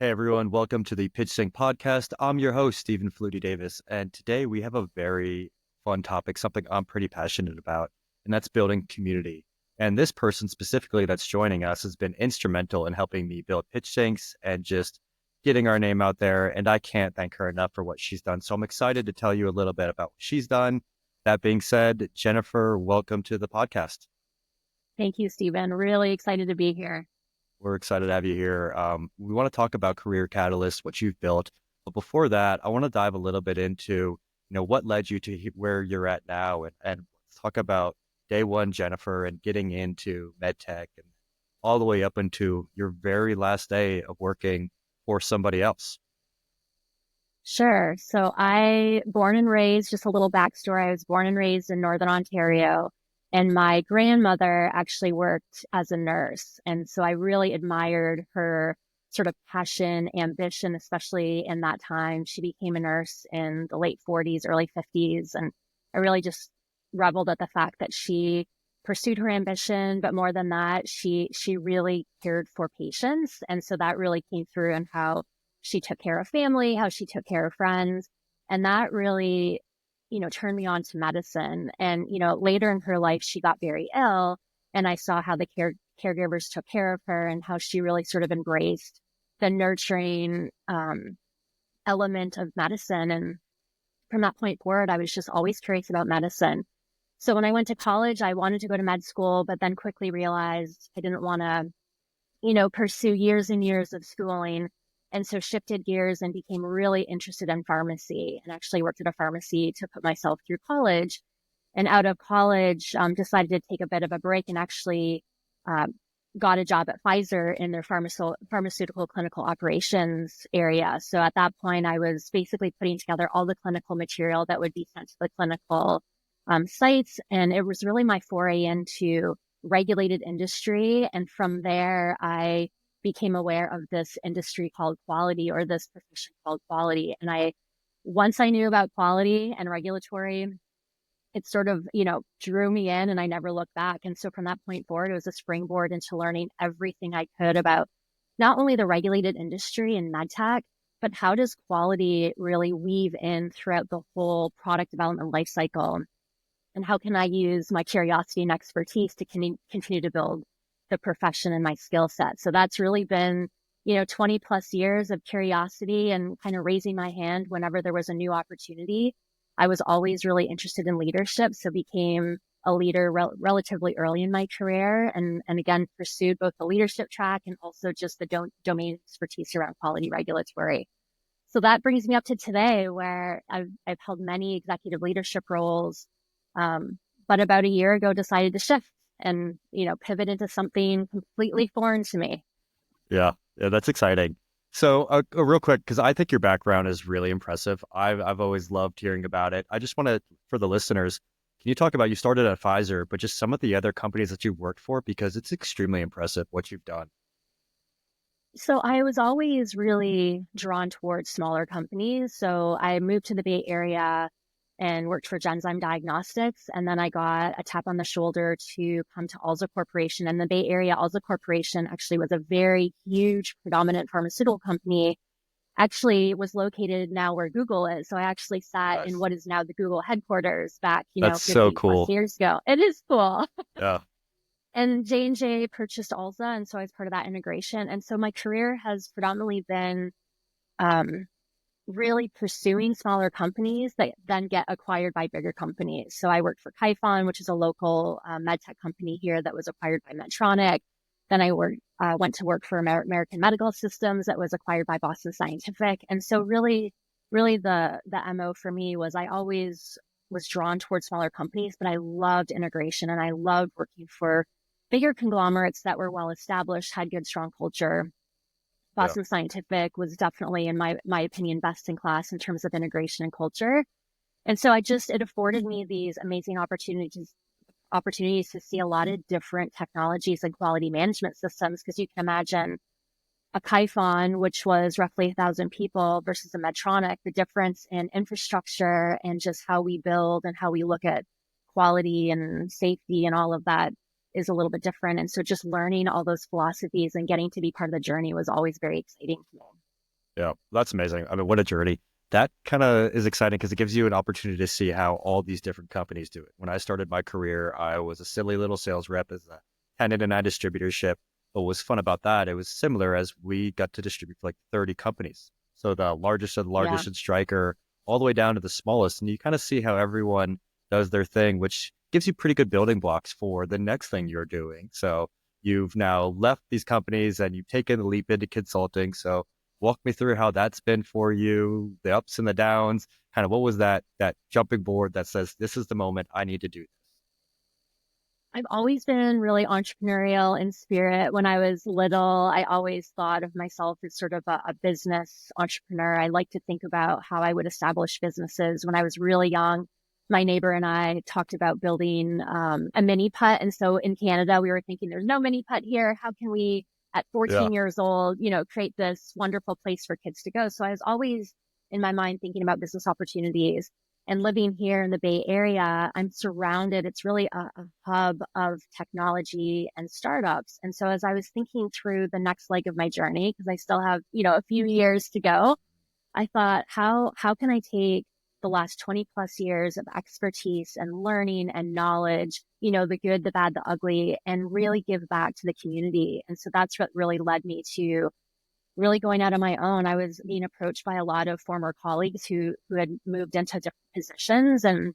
Hey everyone, welcome to the Pitch Sync podcast. I'm your host, Stephen Flutie Davis, and today we have a very fun topic, something I'm pretty passionate about, and that's building community. And this person specifically that's joining us has been instrumental in helping me build Pitch Syncs and just getting our name out there. And I can't thank her enough for what she's done. So I'm excited to tell you a little bit about what she's done. That being said, Jennifer, welcome to the podcast. Thank you, Stephen. Really excited to be here. We're excited to have you here. We want to talk about Career Catalyst, what you've built. But before that, I want to dive a little bit into, what led you to where you're at now and talk about day one, Jennifer, and getting into MedTech and all the way up into your very last day of working for somebody else. Sure. So born and raised, just a little backstory. I was born and raised in Northern Ontario, and my grandmother actually worked as a nurse. And so I really admired her sort of passion, ambition, especially in that time. She became a nurse in the late 40s, early 50s. And I really just reveled at the fact that she pursued her ambition, but more than that, she really cared for patients. And so that really came through in how she took care of family, how she took care of friends. And that really, turned me on to medicine. And, later in her life, she got very ill. And I saw how the caregivers took care of her and how she really sort of embraced the nurturing element of medicine. And from that point forward, I was just always curious about medicine. So when I went to college, I wanted to go to med school, but then quickly realized I didn't want to, pursue years and years of schooling. And so shifted gears and became really interested in pharmacy and actually worked at a pharmacy to put myself through college. And out of college, decided to take a bit of a break and actually uh, got a job at Pfizer in their pharmaceutical clinical operations area. So at that point, I was basically putting together all the clinical material that would be sent to the clinical sites. And it was really my foray into regulated industry. And from there, I became aware of this industry called quality, or this profession called quality. And once I knew about quality and regulatory, it sort of, drew me in and I never looked back. And so from that point forward, it was a springboard into learning everything I could about not only the regulated industry and medtech, but how does quality really weave in throughout the whole product development life cycle? And how can I use my curiosity and expertise to continue to build the profession and my skill set? So that's really been, 20 plus years of curiosity and kind of raising my hand whenever there was a new opportunity. I was always really interested in leadership, so became a leader relatively early in my career, and again, pursued both the leadership track and also just the domain expertise around quality regulatory. So that brings me up to today, where I've held many executive leadership roles, but about a year ago decided to shift and, pivot into something completely foreign to me. Yeah, that's exciting. So, real quick, because I think your background is really impressive. I've always loved hearing about it. I just want to, for the listeners, can you talk about you started at Pfizer, but just some of the other companies that you've worked for, because it's extremely impressive what you've done. So I was always really drawn towards smaller companies. So I moved to the Bay Area and worked for Genzyme Diagnostics. And then I got a tap on the shoulder to come to Alza Corporation. And the Bay Area Alza Corporation actually was a very huge, predominant pharmaceutical company. Actually was located now where Google is. So I actually sat in Nice. what is now the Google headquarters back, That's so 15 plus cool. years ago. It is cool. Yeah, And J&J purchased Alza, and so I was part of that integration. And so my career has predominantly been um, really pursuing smaller companies that then get acquired by bigger companies. So I worked for Kyphon, which is a local medtech company here that was acquired by Medtronic. Then went to work for American Medical Systems that was acquired by Boston Scientific. And so really the MO for me was I always was drawn towards smaller companies, but I loved integration and I loved working for bigger conglomerates that were well established, had good, strong culture. yeah, Boston Scientific was definitely, in my opinion, best in class in terms of integration and culture. And so it afforded me these amazing opportunities to see a lot of different technologies and quality management systems. Because you can imagine a Kyphon, which was roughly 1,000 people, versus a Medtronic, the difference in infrastructure and just how we build and how we look at quality and safety and all of that is a little bit different. And so just learning all those philosophies and getting to be part of the journey was always very exciting to me. Yeah, that's amazing. I mean, what a journey. That kind of is exciting because it gives you an opportunity to see how all these different companies do it. When I started my career, I was a silly little sales rep as a tenant in a distributorship. But what was fun about that, it was similar as we got to distribute for like 30 companies. So the largest of the Yeah. largest in Striker, all the way down to the smallest. And you kind of see how everyone does their thing, which gives you pretty good building blocks for the next thing you're doing. So you've now left these companies and you've taken the leap into consulting. So walk me through how that's been for you, the ups and the downs. Kind of what was that jumping board that says this is the moment I need to do this? I've always been really entrepreneurial in spirit. When I was little, I always thought of myself as sort of a business entrepreneur. I like to think about how I would establish businesses. When I was really young, my neighbor and I talked about building a mini putt. And so in Canada, we were thinking there's no mini putt here. How can we, at Yeah, 14 years old, create this wonderful place for kids to go? So I was always in my mind thinking about business opportunities. And living here in the Bay Area, I'm surrounded. It's really a hub of technology and startups. And so as I was thinking through the next leg of my journey, because I still have, a few years to go, I thought, how can I take the last 20 plus years of expertise and learning and knowledge, the good, the bad, the ugly, and really give back to the community. And so that's what really led me to really going out on my own. I was being approached by a lot of former colleagues who had moved into different positions, and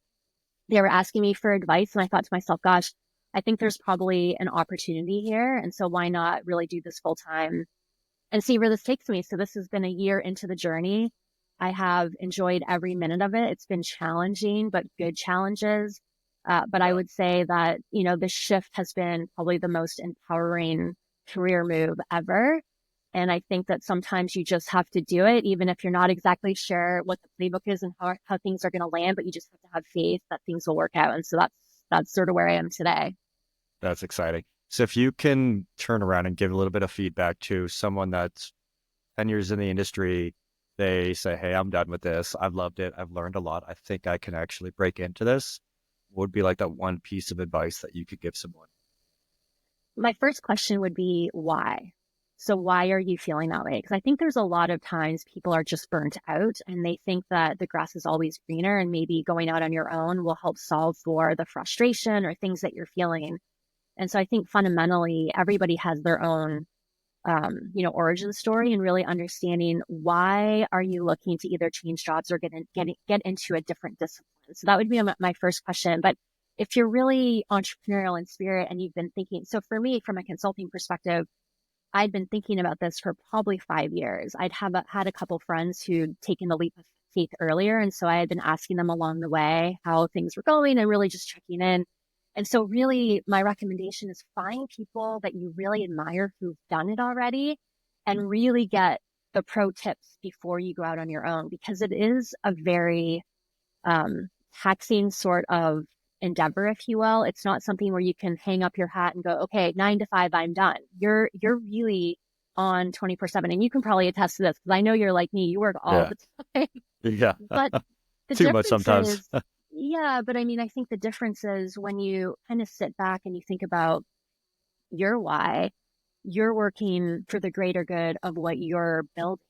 they were asking me for advice. And I thought to myself, gosh, I think there's probably an opportunity here. And so why not really do this full time and see where this takes me? So this has been a year into the journey. I have enjoyed every minute of it. It's been challenging, but good challenges. But I yeah, would say that, this shift has been probably the most empowering career move ever. And I think that sometimes you just have to do it, even if you're not exactly sure what the playbook is and how things are going to land, but you just have to have faith that things will work out. And so that's sort of where I am today. that's exciting. So if you can turn around and give a little bit of feedback to someone that's 10 years in the industry, they say, hey, I'm done with this. I've loved it. I've learned a lot. I think I can actually break into this. What would be like that one piece of advice that you could give someone? My first question would be why? So why are you feeling that way? Because I think there's a lot of times people are just burnt out and they think that the grass is always greener and maybe going out on your own will help solve for the frustration or things that you're feeling. And so I think fundamentally everybody has their own origin story, and really understanding why are you looking to either change jobs or get into a different discipline. So that would be my first question. But if you're really entrepreneurial in spirit and you've been thinking, so for me, from a consulting perspective, I'd been thinking about this for probably 5 years. Had a couple friends who'd taken the leap of faith earlier. And so I had been asking them along the way how things were going and really just checking in. And so really my recommendation is find people that you really admire who've done it already and really get the pro tips before you go out on your own, because it is a very taxing sort of endeavor, if you will. It's not something where you can hang up your hat and go, okay, 9 to 5, I'm done. You're really on 24/7. And you can probably attest to this because I know you're like me, you work all Yeah. the time. Yeah. But the Too much difference sometimes. is, yeah, but I mean, I think the difference is when you kind of sit back and you think about your why, you're working for the greater good of what you're building.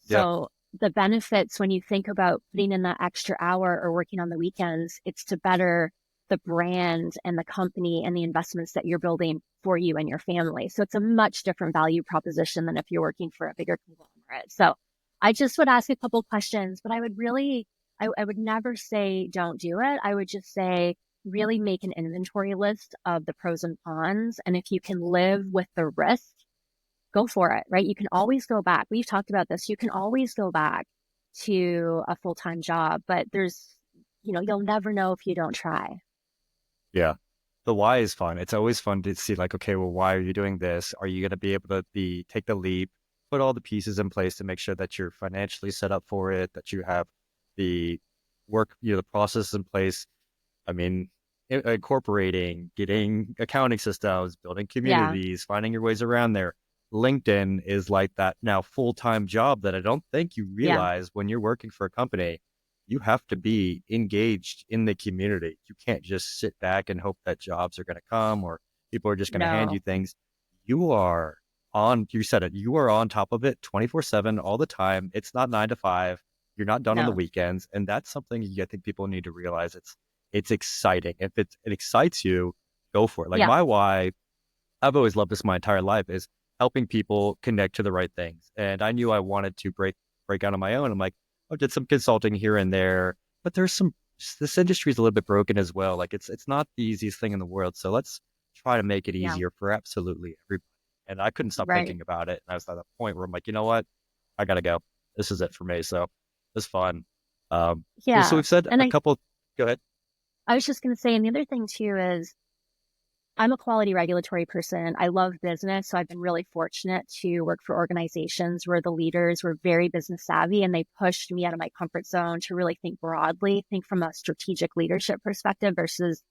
Yep. So the benefits when you think about putting in that extra hour or working on the weekends, it's to better the brand and the company and the investments that you're building for you and your family. So it's a much different value proposition than if you're working for a bigger conglomerate. So I just would ask a couple questions, but I would really, I would never say don't do it. I would just say really make an inventory list of the pros and cons. And if you can live with the risk, go for it, right? You can always go back. We've talked about this. You can always go back to a full-time job, but you'll never know if you don't try. Yeah. The why is fun. It's always fun to see like, okay, well, why are you doing this? Are you going to be able to take the leap, put all the pieces in place to make sure that you're financially set up for it, that you have the work, the process in place. I mean, incorporating, getting accounting systems, building Yeah, communities, finding your ways around there. LinkedIn is like that now full-time job that I don't think you yeah, realize when you're working for a company. You have to be engaged in the community. You can't just sit back and hope that jobs are going to come or people are just going to hand you no, things. You are you said it, you are on top of it 24/7 all the time. It's not 9 to 5. You're not done on the No. weekends. And that's something I think people need to realize. It's exciting. If it excites you, go for it. Like Yeah. my why, I've always loved this my entire life, is helping people connect to the right things. And I knew I wanted to break out on my own. I'm like, I did some consulting here and there, but this industry is a little bit broken as well. Like it's not the easiest thing in the world. So let's try to make it Yeah. easier for absolutely everybody. And I couldn't stop Right. thinking about it. And I was at that point where I'm like, you know what? I gotta go. This is it for me. So it's fun. So Yeah. we've said And a couple. Go ahead. I was just going to say, and the other thing too is I'm a quality regulatory person. I love business. So I've been really fortunate to work for organizations where the leaders were very business savvy and they pushed me out of my comfort zone to really think broadly, think from a strategic leadership perspective versus,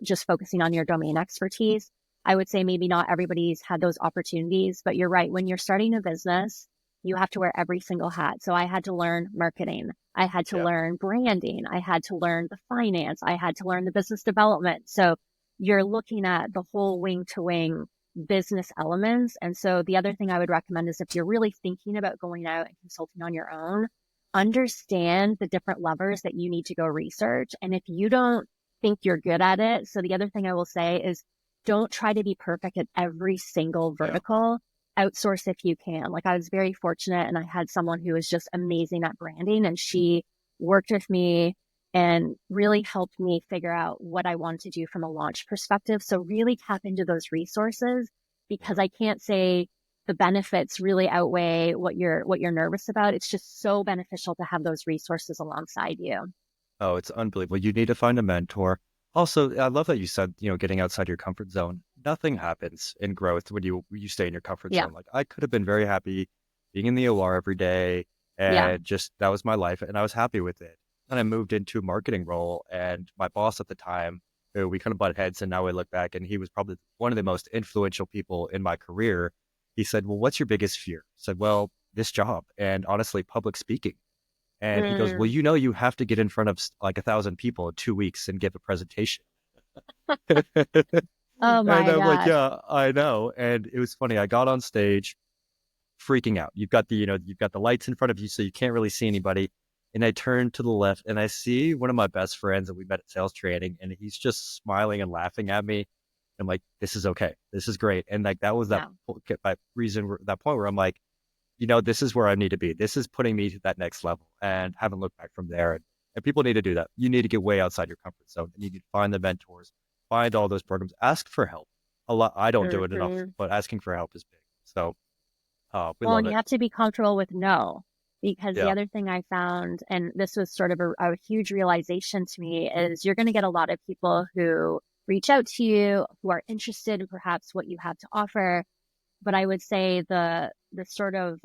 just focusing on your domain expertise. I would say maybe not everybody's had those opportunities, but you're right. When you're starting a business, you have to wear every single hat. So I had to learn marketing. I had to Yeah. learn branding. I had to learn the finance. I had to learn the business development. So you're looking at the whole wing to wing business elements. And so the other thing I would recommend is if you're really thinking about going out and consulting on your own, understand the different levers that you need to go research. And if you don't think you're good at it, so the other thing I will say is don't try to be perfect at every single Yeah. vertical. Outsource if you can. Like I was very fortunate and I had someone who was just amazing at branding and she worked with me and really helped me figure out what I wanted to do from a launch perspective. So really tap into those resources because Yeah. I can't say the benefits really outweigh what you're nervous about. It's just so beneficial to have those resources alongside you. Oh, it's unbelievable. You need to find a mentor. Also, I love that you said, getting outside your comfort zone. Nothing happens in growth when you stay in your comfort Yeah. zone. Like I could have been very happy being in the OR every day Yeah. and just that was my life and I was happy with it. And I moved into a marketing role and my boss at the time, we kind of butt heads and now we look back and he was probably one of the most influential people in my career. He said, "Well, what's your biggest fear?" I said, "Well, this job and honestly, public speaking." And he goes, "Well, Mm. you have to get in front of like 1,000 people in 2 weeks and give a presentation." Oh And my I'm like, gosh. "Yeah, I know." And it was funny. I got on stage freaking out. You've got the lights in front of you, so you can't really see anybody. And I turn to the left and I see one of my best friends that we met at sales training, and he's just smiling and laughing at me. I'm like, "This is okay. This is great." And like that was Yeah. that point where I'm like, this is where I need to be. This is putting me to that next level and haven't looked back from there. And people need to do that. You need to get way outside your comfort zone and you need to find the mentors, find all those programs, ask for help. A lot, I don't do it enough, Mhm. but asking for help is big. So, we Well, love and you it. have to be comfortable with no, because the Yeah. other thing I found, and this was sort of a huge realization to me, is you're going to get a lot of people who reach out to you, who are interested in perhaps what you have to offer. But I would say the sort of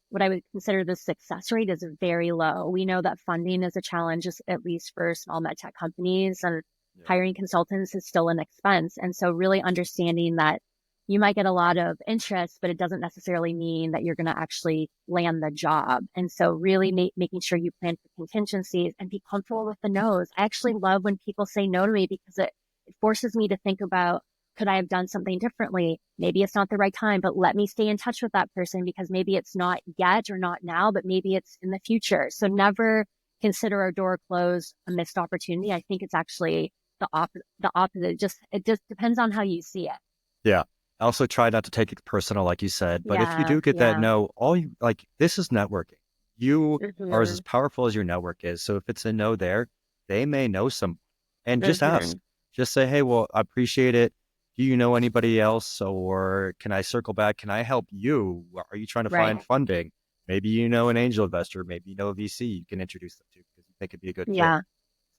what I would consider the success rate is very low. We know that funding is a challenge, at least for small medtech companies, and Yeah. hiring consultants is still an expense. And so, really understanding that you might get a lot of interest, but it doesn't necessarily mean that you're going to actually land the job. And so, really making sure you plan for contingencies and be comfortable with the no's. I actually love when people say no to me because it forces me to think about, could I have done something differently? Maybe it's not the right time, but let me stay in touch with that person because maybe it's not yet or not now, but maybe it's in the future. So never consider a door closed a missed opportunity. I think it's actually the opposite. It just depends on how you see it. Yeah. Also try not to take it personal, like you said. But if you Yeah, do get that yeah. no, all you like, this is networking. You are Hmm. as powerful as your network is. So if it's a no there, they may know some and just ask. Hmm. Just say, "Hey, well, I appreciate it. Do you know anybody else? Or can I circle back? Can I help you? Are you trying to Right. find funding? Maybe you know an angel investor, maybe you know a VC you can introduce them to because you think it'd be a good fit." Yeah.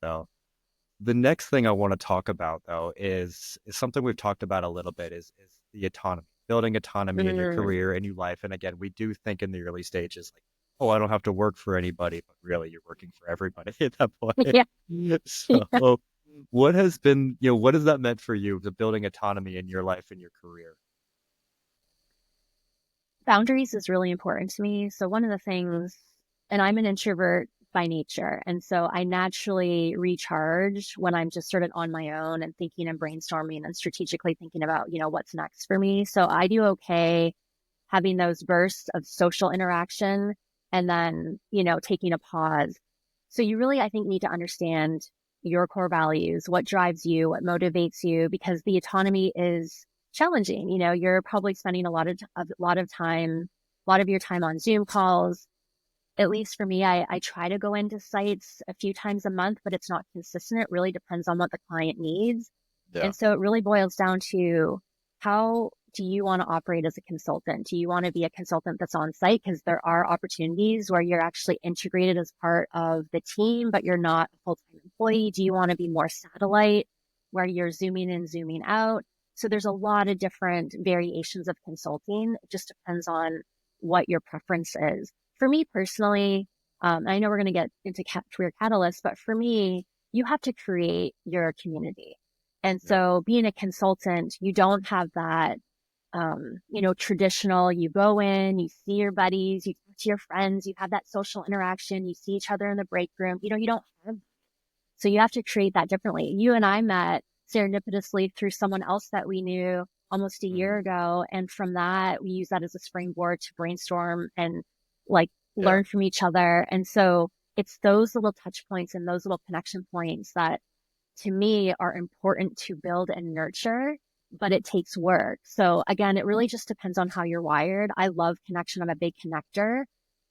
So the next thing I want to talk about though is something we've talked about a little bit is the autonomy, building autonomy in your Mm. career and your life. And again, we do think in the early stages like, oh, I don't have to work for anybody, but really you're working for everybody at that point. Yeah. So what has that meant for you, the building autonomy in your life and your career? Boundaries is really important to me. So one of the things, and I'm an introvert by nature. And so I naturally recharge when I'm just sort of on my own and thinking and brainstorming and strategically thinking about, what's next for me. So I do okay having those bursts of social interaction and then, taking a pause. So you really, I think, need to understand your core values, what drives you, what motivates you, because the autonomy is challenging. You're probably spending a lot of your time on Zoom calls. At least for me, I try to go into sites a few times a month, but it's not consistent. It really depends on what the client needs. Yeah. And so it really boils down to, how do you want to operate as a consultant? Do you want to be a consultant that's on site? Because there are opportunities where you're actually integrated as part of the team, but you're not a full-time employee. Do you want to be more satellite, where you're zooming in, zooming out? So there's a lot of different variations of consulting. It just depends on what your preference is. For me personally, I know we're going to get into career catalysts, but for me, you have to create your community. And Yeah. so being a consultant, you don't have that, traditional, you go in, you see your buddies, you talk to your friends, you have that social interaction, you see each other in the break room. You don't have, so you have to create that differently. You and I met serendipitously through someone else that we knew almost a year Mhm. ago. And from that, we use that as a springboard to brainstorm and like Yeah. learn from each other. And so it's those little touch points and those little connection points that to me are important to build and nurture, but it takes work. So again, it really just depends on how you're wired. I love connection. I'm a big connector.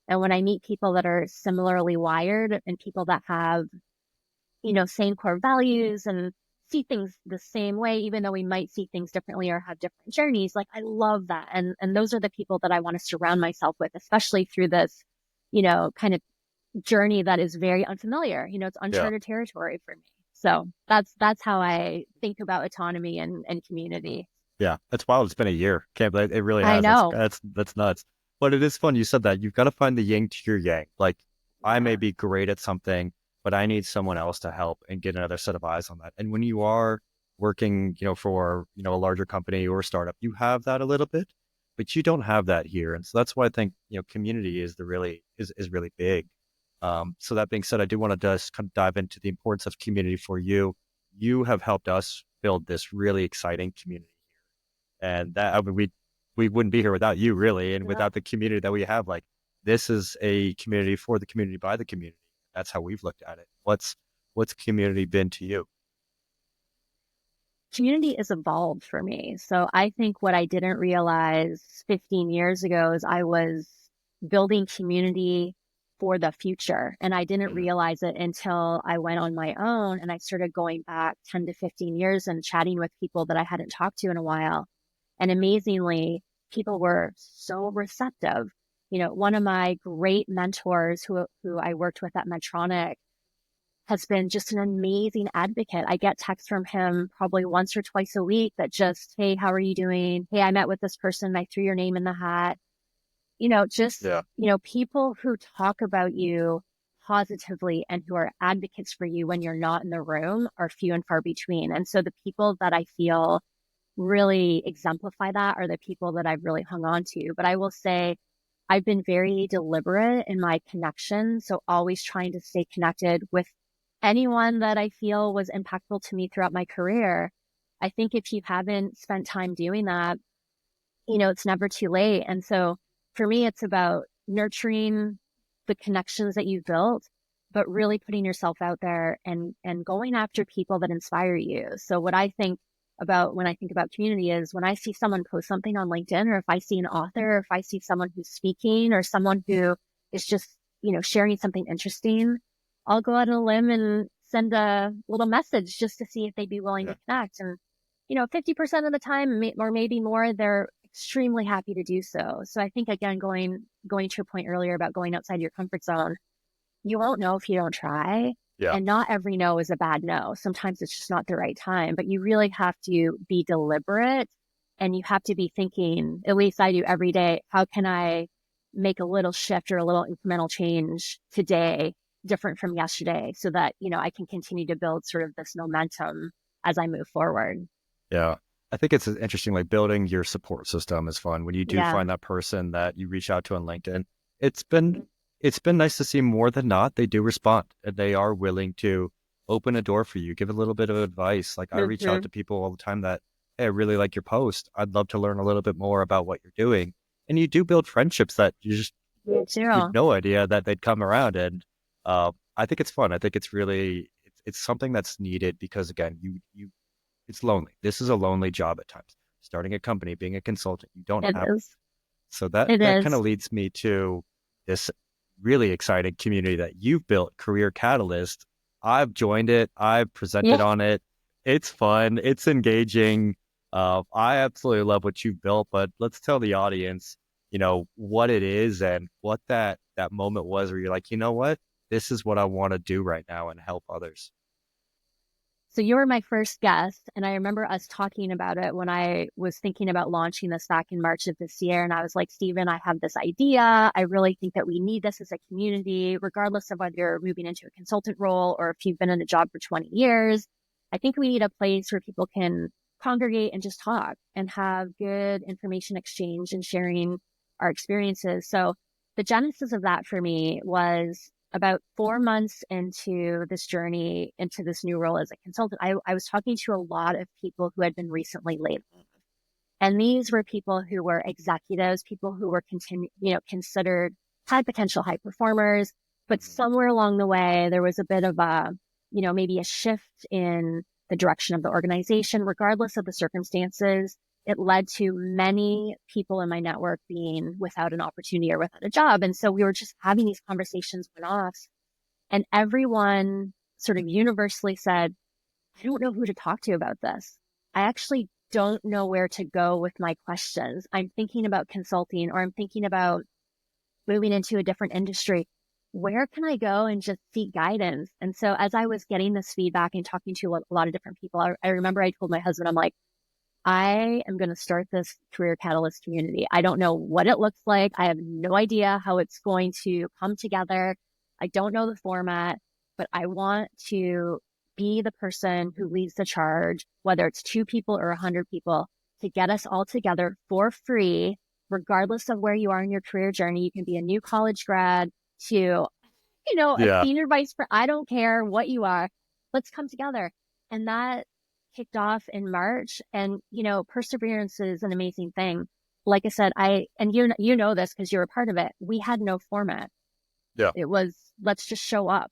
And when I meet people that are similarly wired and people that have, same core values and see things the same way, even though we might see things differently or have different journeys, like I love that. And those are the people that I want to surround myself with, especially through this, kind of journey that is very unfamiliar. It's Yeah. uncharted territory for me. So that's how I think about autonomy and community. Yeah. That's wild. It's been a year. Can't believe it really I has. That's know. that's nuts. But it is fun. You said that you've got to find the yin to your yang. Like I may Yeah. be great at something, but I need someone else to help and get another set of eyes on that. And when you are working, for, a larger company or a startup, you have that a little bit, but you don't have that here. And so that's why I think, community is is really big. So that being said, I do want to just kind of dive into the importance of community for you. You have helped us build this really exciting community here, and that I mean, we wouldn't be here without you, really, and Yeah. without the community that we have. Like this is a community for the community by the community. That's how we've looked at it. What's community been to you? Community has evolved for me. So I think what I didn't realize 15 years ago is I was building community for the future. And I didn't Mhm. realize it until I went on my own and I started going back 10 to 15 years and chatting with people that I hadn't talked to in a while. And amazingly, people were so receptive. One of my great mentors who I worked with at Medtronic has been just an amazing advocate. I get texts from him probably once or twice a week that just, hey, how are you doing? Hey, I met with this person. I threw your name in the hat. Just, Yeah. people who talk about you positively and who are advocates for you when you're not in the room are few and far between. And so the people that I feel really exemplify that are the people that I've really hung on to. But I will say I've been very deliberate in my connection. So always trying to stay connected with anyone that I feel was impactful to me throughout my career. I think if you haven't spent time doing that, it's never too late. And so for me, it's about nurturing the connections that you've built, but really putting yourself out there and going after people that inspire you. So what I think about when I think about community is when I see someone post something on LinkedIn, or if I see an author, or if I see someone who's speaking, or someone who is just, sharing something interesting, I'll go out on a limb and send a little message just to see if they'd be willing to Yeah. connect. And 50% of the time, or maybe more, they're extremely happy to do so. So I think, again, going to your point earlier about going outside your comfort zone, you won't know if you don't try. Yeah. And not every no is a bad no. Sometimes it's just not the right time, but you really have to be deliberate and you have to be thinking, at least I do every day, how can I make a little shift or a little incremental change today different from yesterday so that, I can continue to build sort of this momentum as I move forward. Yeah. I think it's interesting, like building your support system is fun when you do Yeah. find that person that you reach out to on LinkedIn. It's been it's been nice to see more than not, they do respond and they are willing to open a door for you, give a little bit of advice. Like I reach out Hmm. to people all the time that, hey, I really like your post. I'd love to learn a little bit more about what you're doing. And you do build friendships that Me you had too. no idea that they'd come around. And I think it's fun. I think it's really, it's something that's needed because again, it's lonely. This is a lonely job at times. Starting a company, being a consultant, you don't It have, is. so that It that kind of is. leads me to this really exciting community that you've built, Career Catalyst. I've joined it. I've presented Yeah. on it. It's fun. It's engaging. I absolutely love what you've built, but let's tell the audience, what it is and what that moment was where you're like, you know what? This is what I want to do right now and help others. So you were my first guest, and I remember us talking about it when I was thinking about launching this back in March of this year. And I was like, Stephen, I have this idea. I really think that we need this as a community, regardless of whether you're moving into a consultant role or if you've been in a job for 20 years. I think we need a place where people can congregate and just talk and have good information exchange and sharing our experiences. So the genesis of that for me was about 4 months into this journey, into this new role as a consultant. I was talking to a lot of people who had been recently laid off. And these were people who were executives, people who were considered high potential high performers. But Mhm. somewhere along the way, there was a bit of maybe a shift in the direction of the organization, regardless of the circumstances. It led to many people in my network being without an opportunity or without a job. And so we were just having these conversations one off, and everyone sort of universally said, I don't know who to talk to about this. I actually don't know where to go with my questions. I'm thinking about consulting or I'm thinking about moving into a different industry. Where can I go and just seek guidance? And so as I was getting this feedback and talking to a lot of different people, I remember I told my husband, I'm like, I am going to start this Career Catalyst community. I don't know what it looks like. I have no idea how it's going to come together. I don't know the format, but I want to be the person who leads the charge, whether it's 2 people or 100 people, to get us all together for free, regardless of where you are in your career journey. You can be a new college grad to, a Yeah. senior vice president. I don't care what you are. Let's come together. And that kicked off in March. And, perseverance is an amazing thing. Like I said, and you know this because you're a part of it. We had no format. Yeah. It was, let's just show up.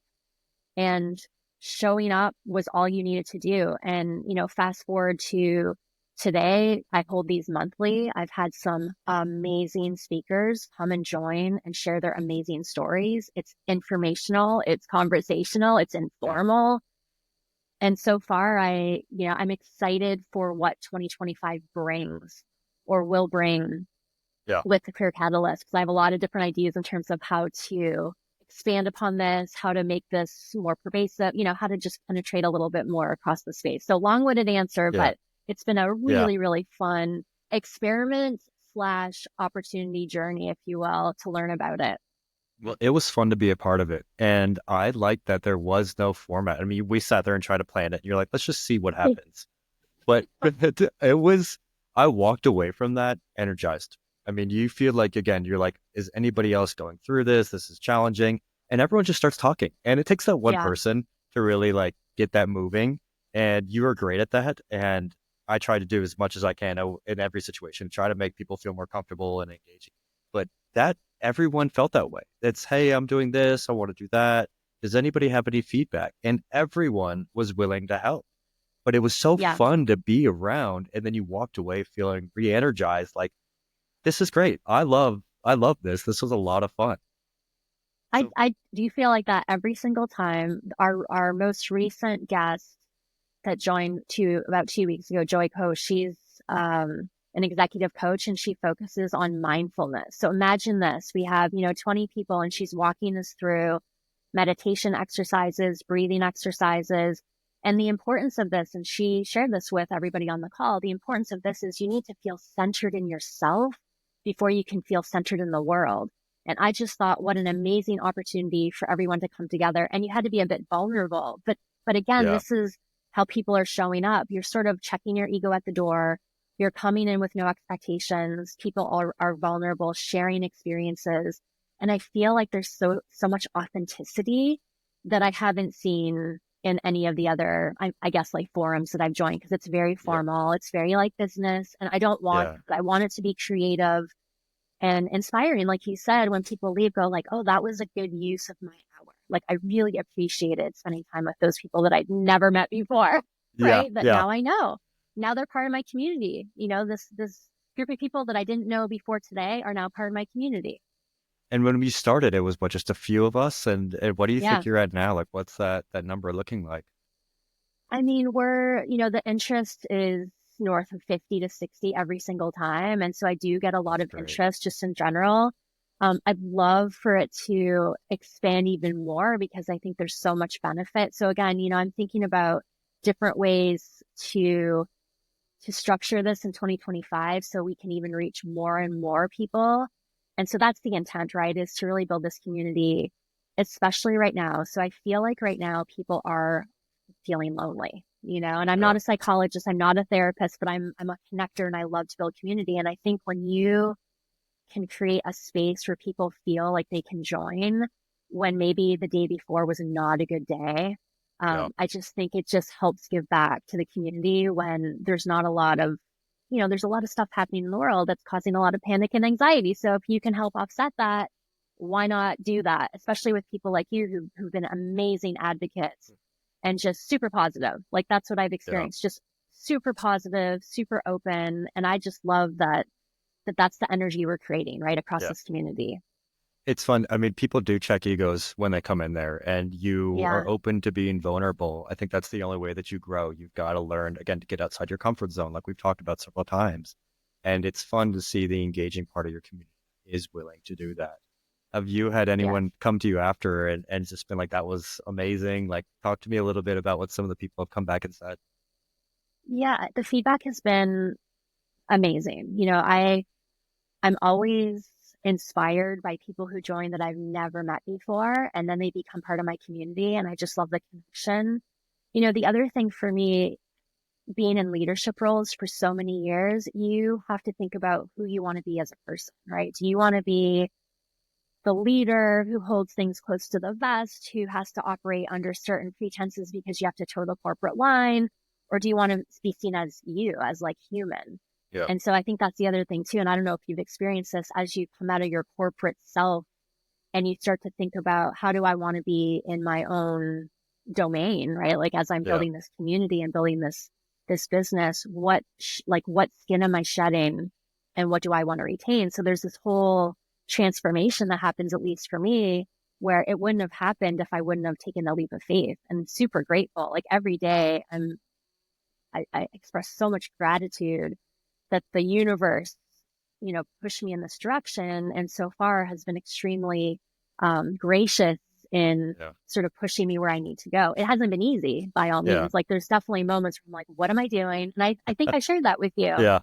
And showing up was all you needed to do. And, fast forward to today, I hold these monthly. I've had some amazing speakers come and join and share their amazing stories. It's informational, it's conversational, it's Yeah. informal. And so far, I'm excited for what 2025 brings or will bring Yeah. with the Career Catalyst, because I have a lot of different ideas in terms of how to expand upon this, how to make this more pervasive, how to just penetrate a little bit more across the space. So long-winded answer, Yeah. but it's been a Yeah. really, really fun experiment slash opportunity journey, if you will, to learn about it. Well, it was fun to be a part of it. And I liked that there was no format. I mean, we sat there and tried to plan it. And you're like, let's just see what happens. But I walked away from that energized. I mean, you feel like, again, you're like, is anybody else going through this? This is challenging. And everyone just starts talking. And it takes that one Yeah. person to really like get that moving. And you are great at that. And I try to do as much as I can in every situation, try to make people feel more comfortable and engaging. But that everyone felt that way. It's, hey, I'm doing this. I want to do that. Does anybody have any feedback? And everyone was willing to help. But it was so Yeah. fun to be around. And then you walked away feeling re-energized. Like, this is great. I love this. This was a lot of fun. So I do you feel like that every single time. Our most recent guest that joined about 2 weeks ago, Joy Ko, she's an executive coach and she focuses on mindfulness. So imagine this. We have, 20 people and she's walking us through meditation exercises, breathing exercises, and the importance of this. And she shared this with everybody on the call. The importance of this is you need to feel centered in yourself before you can feel centered in the world. And I just thought, what an amazing opportunity for everyone to come together. And you had to be a bit vulnerable. But again, yeah, this is how people are showing up. You're sort of checking your ego at the door. You're coming in with no expectations. People are vulnerable, sharing experiences. And I feel like there's so much authenticity that I haven't seen in any of the other, I guess, like forums that I've joined, because it's very Yeah. formal. It's very like business. And Yeah. I want it to be creative and inspiring. Like you said, when people leave, go like, oh, that was a good use of my hour. Like I really appreciated spending time with those people that I'd never met before, Yeah. right? That Yeah. now I know. Now they're part of my community. This group of people that I didn't know before today are now part of my community. And when we started, it was what, just a few of us? And what do you Yeah. think you're at now? Like, what's that number looking like? I mean, the interest is north of 50 to 60 every single time. And so I do get a lot That's of great. interest just in general. I'd love for it to expand even more because I think there's so much benefit. So again, I'm thinking about different ways to structure this in 2025 so we can even reach more and more people. And so that's the intent, right? Is to really build this community, especially right now. So I feel like right now people are feeling lonely, and I'm Yeah. not a psychologist, I'm not a therapist, but I'm a connector and I love to build community. And I think when you can create a space where people feel like they can join when maybe the day before was not a good day, Yeah. I just think it just helps give back to the community when there's not a lot of, there's a lot of stuff happening in the world that's causing a lot of panic and anxiety. So if you can help offset that, why not do that? Especially with people like you who've been amazing advocates and just super positive. Like that's what I've Yeah. experienced. Just super positive, super open. And I just love that's the energy we're creating right across Yeah. this community. It's fun. I mean, people do check egos when they come in there, and you are Yeah. open to being vulnerable. I think that's the only way that you grow. You've got to learn, again, to get outside your comfort zone, like we've talked about several times. And it's fun to see the engaging part of your community is willing to do that. Have you had Yeah. anyone come to you after and just been like, that was amazing? Like, talk to me a little bit about what some of the people have come back and said. Yeah. The feedback has been amazing. I'm always inspired by people who join that I've never met before, and then they become part of my community. And I just love the connection. The other thing for me, being in leadership roles for so many years, you have to think about who you want to be as a person, right? Do you want to be the leader who holds things close to the vest, who has to operate under certain pretenses because you have to toe the corporate line? Or do you want to be seen as you, as like human? Yeah. And so I think that's the other thing too. And I don't know if you've experienced this as you come out of your corporate self and you start to think about how do I want to be in my own domain, right? Like as I'm Yeah. building this community and building this business, what skin am I shedding and what do I want to retain? So there's this whole transformation that happens, at least for me, where it wouldn't have happened if I wouldn't have taken the leap of faith. And I'm super grateful. Like every day I express so much gratitude that the universe, pushed me in this direction. And so far has been extremely gracious in Yeah. sort of pushing me where I need to go. It hasn't been easy by all Yeah. means. Like there's definitely moments where I'm like, what am I doing? And I think I shared that with you. Yeah.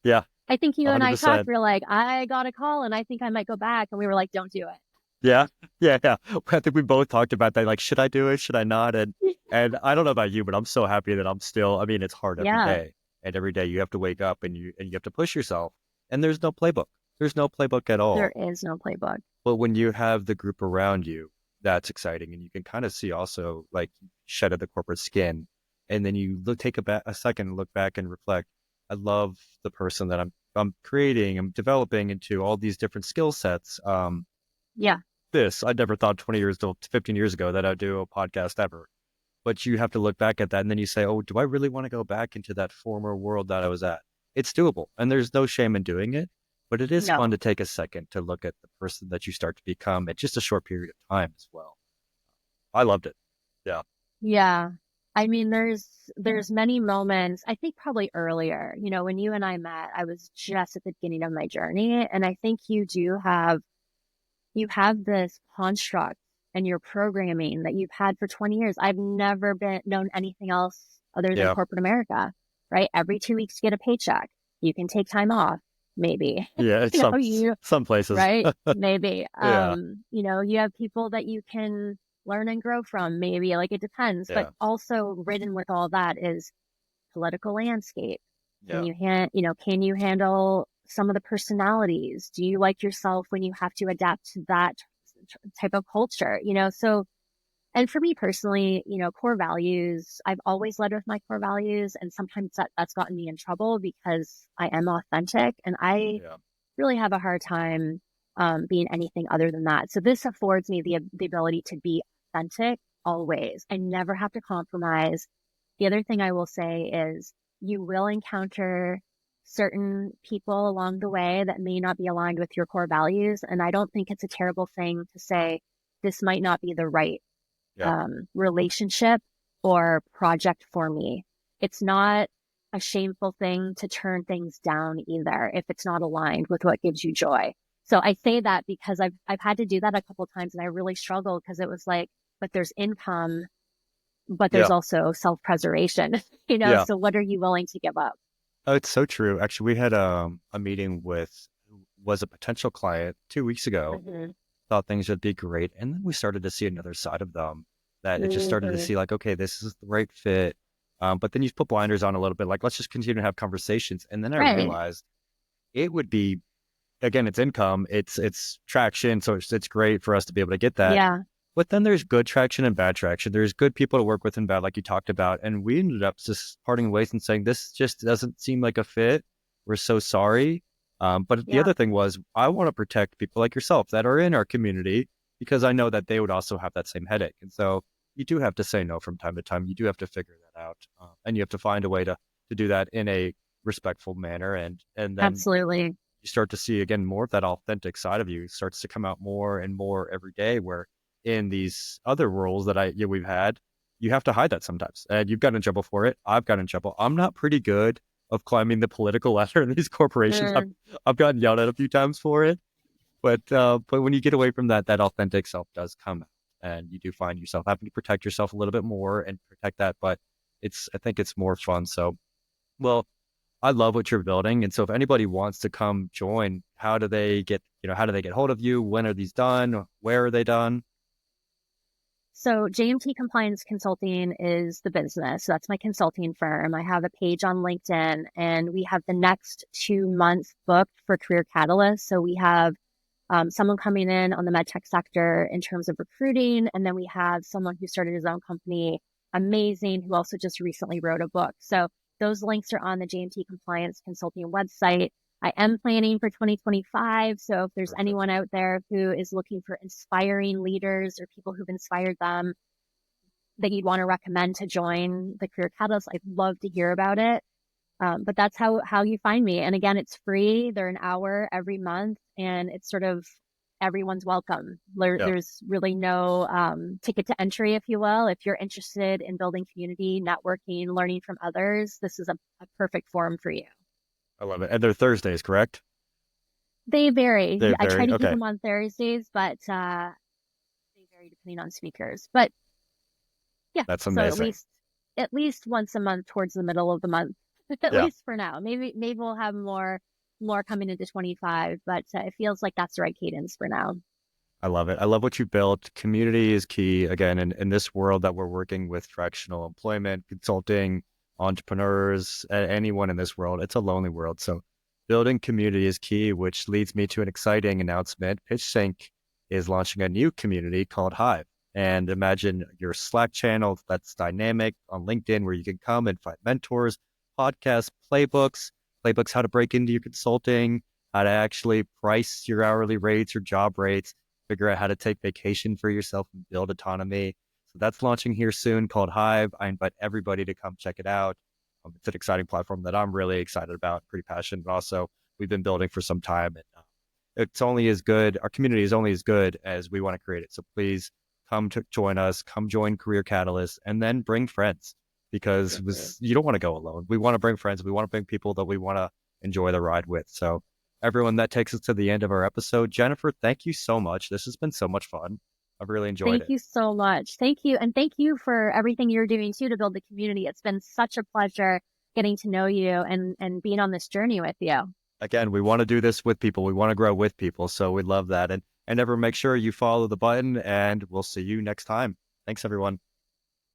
Yeah. I think you and I talked, 100%. we were like, I got a call and I think I might go back. And we were like, don't do Yeah, yeah, yeah. I think we both talked about that. Like, should I do it? Should I not? it. And I don't know about you, but I'm so happy that I'm still. I mean, it's hard every Yeah, day, and every day you have to wake up and you have to push yourself. And there's no playbook. There's no playbook at there all. is no playbook. But when you have the group around you, that's exciting, and you can kind of see also like shed of the corporate skin, and then you take a second, look back and reflect. I love the person that I'm creating, I'm developing into all these different skill sets. Yeah, I never thought 20 years to 15 years ago that I'd do a podcast ever. But you have to look back at that and then you say, oh, do I really want to go back into that former world that I was at? It's doable. And there's no shame in doing it. But it is fun no. to take a second to look at the person that you start to become at just a short period of time as well. I loved it. Yeah. Yeah. I mean, there's many moments, I think probably earlier, when you and I met, I was just at the beginning of my journey. And I think you have this construct and your programming that you've had for 20 years. I've never known anything else other than Yeah. corporate America, right? Every 2 weeks, get a paycheck. You can take time off, maybe, Yeah. It's some places. right? Maybe. Yeah. You have people that you can learn and grow from, maybe, like it depends, but Yeah. also ridden with all that is political landscape. Yeah. Can you handle some of the personalities? Do you like yourself when you have to adapt to that type of culture? So, and for me personally, core values, I've always led with my core values. And sometimes that's gotten me in trouble because I am authentic and I Yeah. really have a hard time being anything other than that. So this affords me the ability to be authentic always. I never have to compromise. The other thing I will say is you will encounter certain people along the way that may not be aligned with your core values. And I don't think it's a terrible thing to say, this might not be the right Yeah. relationship or project for me. It's not a shameful thing to turn things down either if it's not aligned with what gives you joy. So I say that because I've had to do that a couple of times and I really struggled because it was like, but there's income, but there's Yeah. also self-preservation, Yeah. so what are you willing to give up? Oh, it's so true. Actually, we had a meeting with who was a potential client 2 weeks ago. Mm-hmm. Thought things would be great, and then we started to see another side of them that it just started to Mm-hmm. see like, okay, this is the right fit. But then you put blinders on a little bit, like let's just continue to have conversations. And then I Right. realized it would be again, it's income, it's traction, so it's great for us to be able to get that. Yeah. But then there's good traction and bad traction. There's good people to work with and bad, like you talked about. And we ended up just parting ways and saying, this just doesn't seem like a fit. We're so sorry. But the Yeah. other thing was, I want to protect people like yourself that are in our community because I know that they would also have that same headache. And so you do have to say no from time to time. You do have to figure that out. And you have to find a way to do that in a respectful manner. And then Absolutely. you start to see again more of that authentic side of you starts to come out more and more every day, where in these other roles that we've had, you have to hide that sometimes, and you've gotten in trouble for it. I've gotten in trouble. I'm not pretty good of climbing the political ladder in these corporations. I've, Mm, I've gotten yelled at a few times for it, but when you get away from that, that authentic self does come out, and you do find yourself having to protect yourself a little bit more and protect that. But I think it's more fun. So, well, I love what you're building. And so if anybody wants to come join, how do they get hold of you? When are these done? Where are they done? So JMT Compliance Consulting is the business. So that's my consulting firm. I have a page on LinkedIn and we have the next 2 months booked for Career Catalyst. So we have someone coming in on the MedTech sector in terms of recruiting. And then we have someone who started his own company, amazing, who also just recently wrote a book. So those links are on the JMT Compliance Consulting website. I am planning for 2025. So if there's Perfect. anyone out there who is looking for inspiring leaders or people who've inspired them that you'd want to recommend to join the Career Catalyst, I'd love to hear about it. But that's how you find me. And again, it's free. They're an hour every month, and it's sort of everyone's welcome. Yeah, There's really no ticket to entry, if you will. If you're interested in building community, networking, learning from others, this is a perfect forum for you. I love it. And they're Thursdays, correct? They vary. They I try vary. to keep Okay. them on Thursdays, but they vary depending on speakers. But yeah, That's so amazing. at least once a month towards the middle of the month, at Yeah. least for now. Maybe we'll have more coming into 25, but it feels like that's the right cadence for now. I love it. I love what you built. Community is key. Again, in this world that we're working with fractional employment, consulting, entrepreneurs, anyone in this world, it's a lonely world. So building community is key, which leads me to an exciting announcement. PitchSync is launching a new community called Hive. And imagine your Slack channel that's dynamic on LinkedIn where you can come and find mentors, podcasts, playbooks, how to break into your consulting, how to actually price your hourly rates or job rates, figure out how to take vacation for yourself and build autonomy. So that's launching here soon called Hive. I invite everybody to come check it out. It's an exciting platform that I'm really excited about, pretty passionate, but also we've been building for some time. And it's only as good, our community is only as good as we want to create it. So please come to join us, come join Career Catalyst, and then bring friends because Mhm. you don't want to go alone. We want to bring friends. We want to bring people that we want to enjoy the ride with. So everyone, that takes us to the end of our episode. Jennifer, thank you so much. This has been so much fun. I've really enjoyed Thank it. you so much. Thank you. And thank you for everything you're doing too to build the community. It's been such a pleasure getting to know you and being on this journey with you. Again, we want to do this with people. We want to grow with people. So we love that. And ever make sure you follow the button and we'll see you next time. Thanks, everyone.